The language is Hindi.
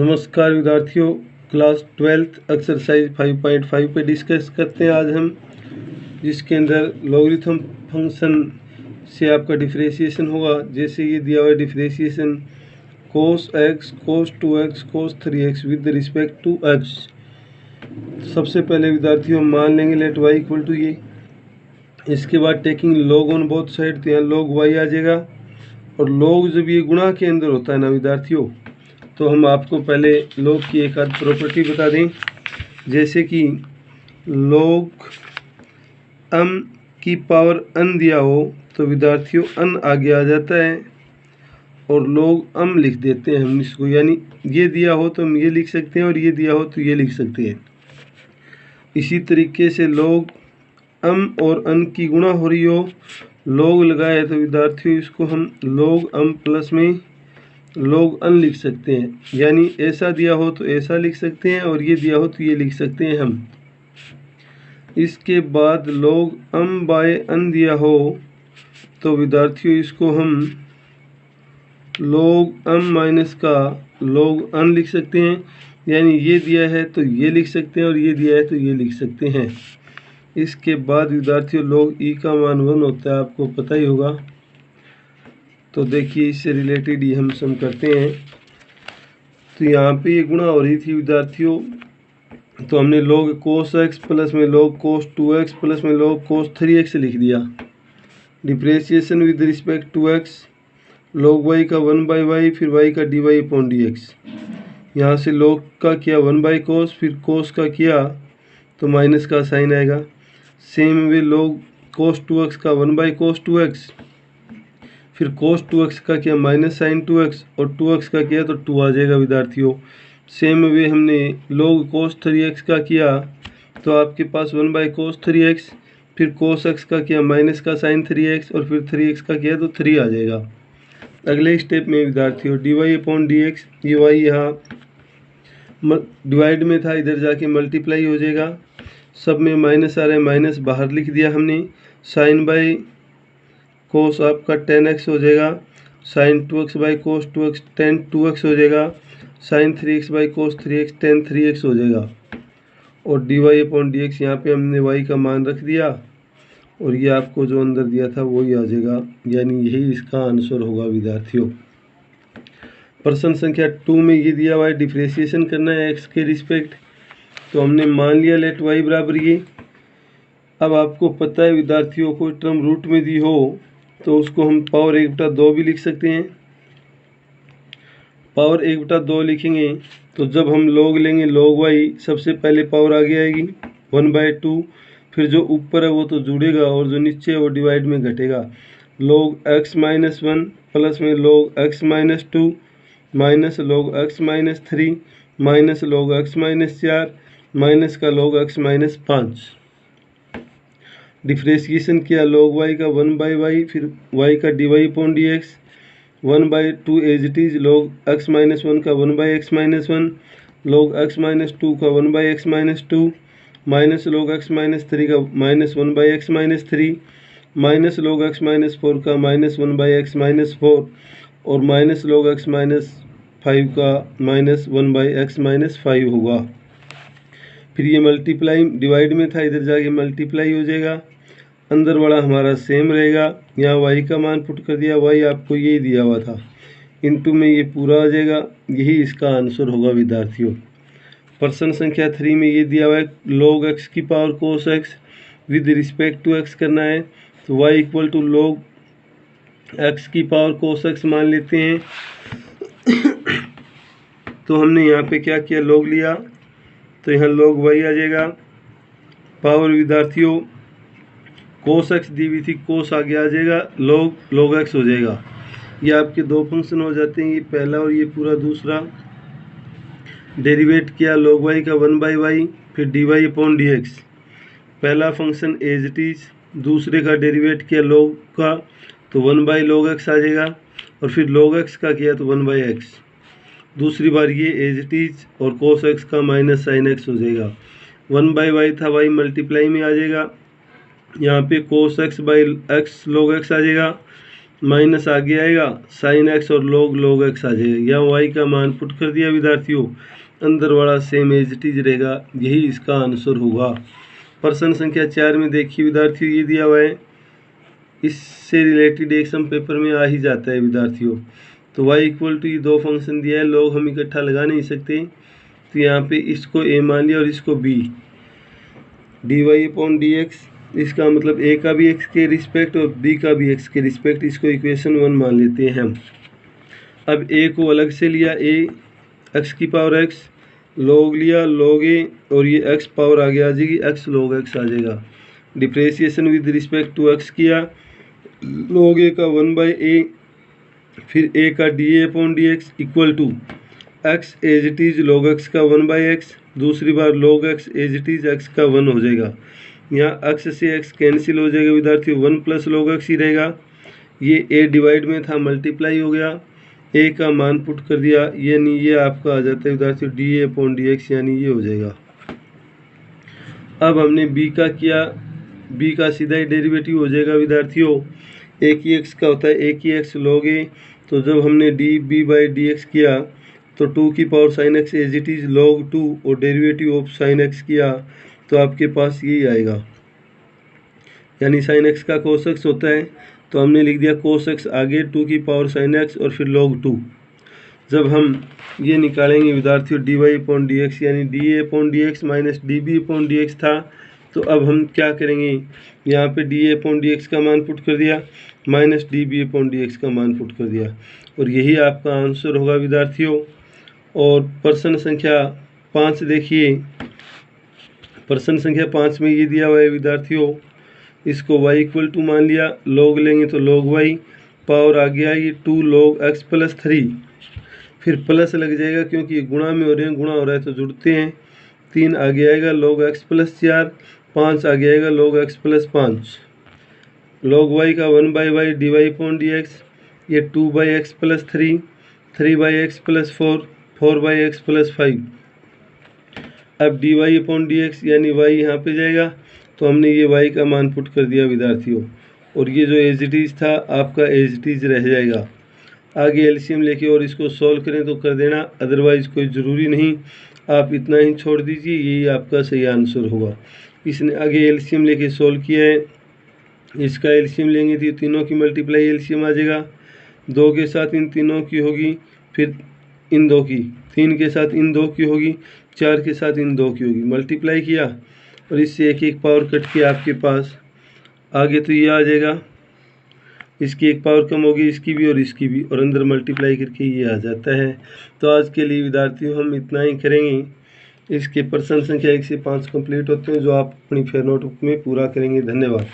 नमस्कार विद्यार्थियों, क्लास 12th एक्सरसाइज 5.5 पे डिस्कस करते हैं आज हम, जिसके अंदर लॉगरिथम फंक्शन से आपका डिफरेंशिएशन होगा। जैसे ये दिया हुआ है differentiation cos x, cos 2x, cos 3x with respect to x। सबसे पहले विद्यार्थियों मान लेंगे लेट y इक्वल टू ये। इसके बाद taking log on both side, तो यहाँ log y आ जाएगा। और log जब ये गुणा के अंदर होता है ना विद्यार्थियों, तो हम आपको पहले log की एक आध प्रॉपर्टी बता दें। जैसे कि log m की पावर n दिया हो तो विद्यार्थियों n आगे आ जाता है और log m लिख देते हैं हम इसको, यानी ये दिया हो तो हम ये लिख सकते हैं और ये दिया हो तो ये लिख सकते हैं। इसी तरीके से log m और n की गुणा हो रही हो, log लगाए तो विद्यार्थियों इसको हम log m प्लस में log n लिख सकते हैं, यानी ऐसा दिया हो तो ऐसा लिख सकते हैं और ये दिया हो तो ये लिख सकते हैं हम। इसके बाद log m बाय n दिया हो तो विद्यार्थियों इसको हम log m माइनस का log n लिख सकते हैं, यानी ये दिया है तो ये लिख सकते हैं और ये दिया है तो ये लिख सकते हैं। इसके बाद विद्यार्थियों log e का मान 1 होता है, आपको पता ही होगा। तो देखिए इससे रिलेटेड ही हम सम करते हैं। तो यहाँ पे ये गुणा हो रही थी विद्यार्थियों, तो हमने log cos x प्लस में log cos 2x प्लस में log cos 3x लिख दिया। Differentiation with respect to x, log y का 1/y फिर y का dy अपॉन dx। यहाँ से log का किया 1/cos, फिर cos का किया तो माइनस का साइन आएगा। Same way log cos 2x का 1/cos 2x, फिर cos 2x का किया माइनस साइन 2x और 2x का किया तो 2 आ जाएगा विद्यार्थियों। सेम वे हमने log cos 3x का किया तो आपके पास 1/cos 3x, फिर cos x का किया माइनस का साइन 3x और फिर 3x का किया तो 3 आ जाएगा। अगले स्टेप में विद्यार्थियों dy अपॉन dx, ये y यहाँ डिवाइड में था, इधर जाके मल्टीप्लाई हो जाएगा। सब में माइनस आ रहा है, माइनस बाहर लिख दिया हमने। साइन बाई कोस आपका 10x हो जाएगा, sign 2x by cos 2x 10 2x हो जाएगा, sign 3x by cos 3x 10 3x हो जाएगा। और dy अपॉन dx यहाँ पे हमने y का मान रख दिया और ये आपको जो अंदर दिया था वही आ जाएगा, यानी यही इसका आंसर होगा विद्यार्थियों। प्रश्न संख्या 2 में ये दिया हुआ है डिफ्रेंशिएशन करना है x के रिस्पेक्ट, तो हमने मान लिया लेट y बराबर ये। अब आपको पता है विद्यार्थियों, कोई टर्म रूट में दी हो तो उसको हम पावर 1/2 भी लिख सकते हैं। पावर 1/2 लिखेंगे तो जब हम log लेंगे log y, सबसे पहले पावर आगे आएगी 1/2, फिर जो ऊपर है वो तो जुड़ेगा और जो नीचे है वो डिवाइड में घटेगा। log x माइनस 1 प्लस में log x minus 2 minus log x minus 3 minus log x minus 4 minus का log x माइनस 5। डिफ्रेंशिएशन किया log y का 1/y फिर y का dy upon dx, 1/2 as it is log x minus 1 का 1/x minus 1, log x minus 2 का 1/x minus 2, minus log x minus 3 का minus 1/x minus 3, minus log x minus 4 का माइनस 1/x माइनस 4 और माइनस log x माइनस 5 का माइनस 1/x माइनस 5 होगा। फिर ये मल्टीप्लाई डिवाइड में था, इधर जाके मल्टीप्लाई हो जाएगा, अंदर वाला हमारा सेम रहेगा। यहाँ y का मान पुट कर दिया, y आपको ये दिया हुआ था, इनटू में ये पूरा आ जाएगा, यही इसका आंसर होगा विद्यार्थियों। प्रश्न संख्या 3 में ये दिया हुआ है log x की power cos x with respect to x करना है, तो y equal to log x की पावर cos x मान लेते हैं। तो हमने यहाँ पे क्या किया, log लिया तो यहाँ log y आ जाएगा। पावर विद्यार्थियों cos x दी हुई थी, cos आगे आ जाएगा, log x हो जाएगा। ये आपके दो फंक्शन हो जाते हैं, ये पहला और ये पूरा दूसरा। डेरिवेट किया log y का 1/y फिर dy अपॉन dx, पहला फंक्शन एज इट इज, दूसरे का डेरिवेट किया log का तो 1/log x आ जाएगा और फिर log x का किया तो 1/x, दूसरी बार ये एज इट इज और cos x का माइनस साइन x हो जाएगा। 1/y था, y मल्टीप्लाई में आ जाएगा, यहाँ पे cos x by x log x आ जाएगा, माइनस आगे आएगा साइन एक्स और log एक्स आ जाएगा। यहाँ वाई का मान पुट कर दिया विद्यार्थियों, अंदर वाला सेम एज इट इज रहेगा, यही इसका आंसर होगा। प्रश्न संख्या 4 में देखिए विद्यार्थियों, ये दिया हुआ है, इससे रिलेटेड एक सम पेपर में आ ही जाता है विद्यार्थियों। तो y इक्वल टू ये दो फंक्शन दिया है, लोग हम इकट्ठा लगा नहीं सकते, तो यहाँ पे इसको a मान लिया और इसको b, dy/dx, इसका मतलब a का भी x के रिस्पेक्ट और b का भी x के रिस्पेक्ट, इसको इक्वेशन 1 मान लेते हैं हम। अब a को अलग से लिया, a x की पावर x, log लिया log a, और ये x पावर आगे आ जाएगी x log x आ जाएगा। Differentiation with respect to x किया, log a का 1/a, फिर a का dA/dx equal to x as it is log x का 1/x, दूसरी बार log x as it is x का 1 हो जाएगा। यहाँ x से x कैंसिल हो जाएगा विद्यार्थियों, 1 प्लस log x ही रहेगा। ये a डिवाइड में था, मल्टीप्लाई हो गया, a का मान पुट कर दिया, यानी ये आपका आ जाता है विद्यार्थियों dA/dx, यानी ये हो जाएगा। अब हमने b का किया, b का सीधा ही डेरिवेटिव हो जाएगा विद्यार्थियों, a की x का होता है a की x log a, तो जब हमने dB/dx किया तो 2 की power sine x as it is log 2 और डेरिवेटिव ऑफ साइन x किया तो आपके पास यही आएगा, यानी साइन x का cos x होता है, तो हमने लिख दिया cos x आगे 2 की पावर साइन x और फिर log 2। जब हम ये निकालेंगे विद्यार्थियों dy/dx, यानी dA/dx माइनस dB/dx था, तो अब हम क्या करेंगे, यहाँ पे dA/dx का मान पुट कर दिया, माइनस dB/dx का मान पुट कर दिया, और यही आपका आंसर होगा विद्यार्थियों। और प्रश्न संख्या 5 देखिए, प्रश्न संख्या 5 में ये दिया हुआ है विद्यार्थियों, इसको y इक्वल टू मान लिया, log लेंगे तो log y, पावर आ गया ये 2 log x प्लस 3, फिर प्लस लग जाएगा क्योंकि गुणा में हो रहे हैं, गुणा हो रहा है तो जुड़ते हैं, 3 आगे आएगा log x प्लस 4, 5 आगे आएगा log x plus 5, log y का 1/y dy/dx, ये 2/x plus 3, 3/x plus 4, 4/x plus 5। अब dy/dx यानी y यहाँ पे जाएगा, तो हमने ये y का मान पुट कर दिया विद्यार्थियों, और ये जो एज इट इज था आपका एज इट इज रह जाएगा। आगे एलसीएम लेके और इसको सॉल्व करें तो कर देना, अदरवाइज कोई ज़रूरी नहीं, आप इतना ही छोड़ दीजिए, यही आपका सही आंसर होगा। इसने आगे एलसीएम लेके सॉल्व किया है, इसका एलसीएम लेंगे तो तीनों की मल्टीप्लाई एलसीएम आ जाएगा, 2 के साथ इन तीनों की होगी, फिर इन 2 की, 3 के साथ इन 2 की होगी, 4 के साथ इन 2 की होगी, मल्टीप्लाई किया और इससे एक एक पावर कट के आपके पास आगे तो ये आ जाएगा, इसकी एक पावर कम होगी, इसकी भी और इसकी भी, और अंदर मल्टीप्लाई करके ये आ जाता है। तो आज के लिए विद्यार्थियों हम इतना ही करेंगे। इसके प्रश्न संख्या 1 से 5 कंप्लीट होते हैं, जो आप अपनी फेयर नोटबुक में पूरा करेंगे। धन्यवाद।